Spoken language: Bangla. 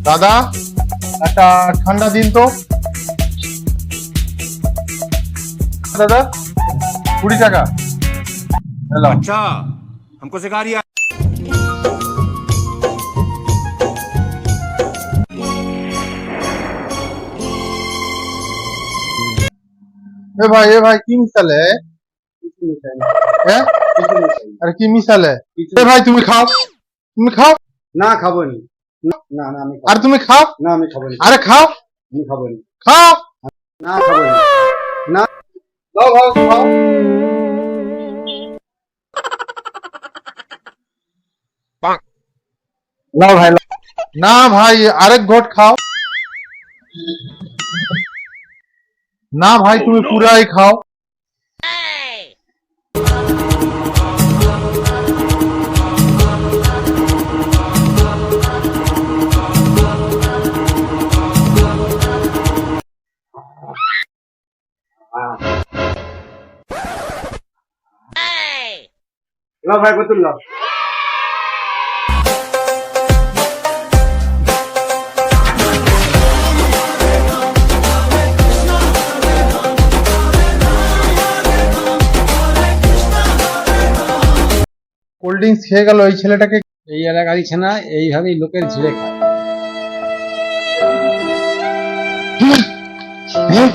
দাদা একটা ঠান্ডা দিন তো দাদা, 20 টাকা। अच्छा हमको सिखा रिया। এ ভাই কি মিশাল হ্যাঁ? আরে কি মিশাল এ ভাই, তুমি খাও, তুমি খাও। না খাবো নি। না না আমি আর তুমি খাও। না আমি খাবো নি। আরে খাও, আমি খাবো নি। খাও। না খাবো নি। না দাও ভাই, খাও। লাও ভাই লাও। না ভাই, আরেক ঘট খাও। না ভাই, তুমি পুরাই খাও। লাও ভাই বোতল লাও। কোল্ড ড্রিঙ্কস খেয়ে গেল এই ছেলেটাকে। এই এলাকারই ছেনা এইভাবেই লোকের ঝিড়ে খায়। হ্যাঁ?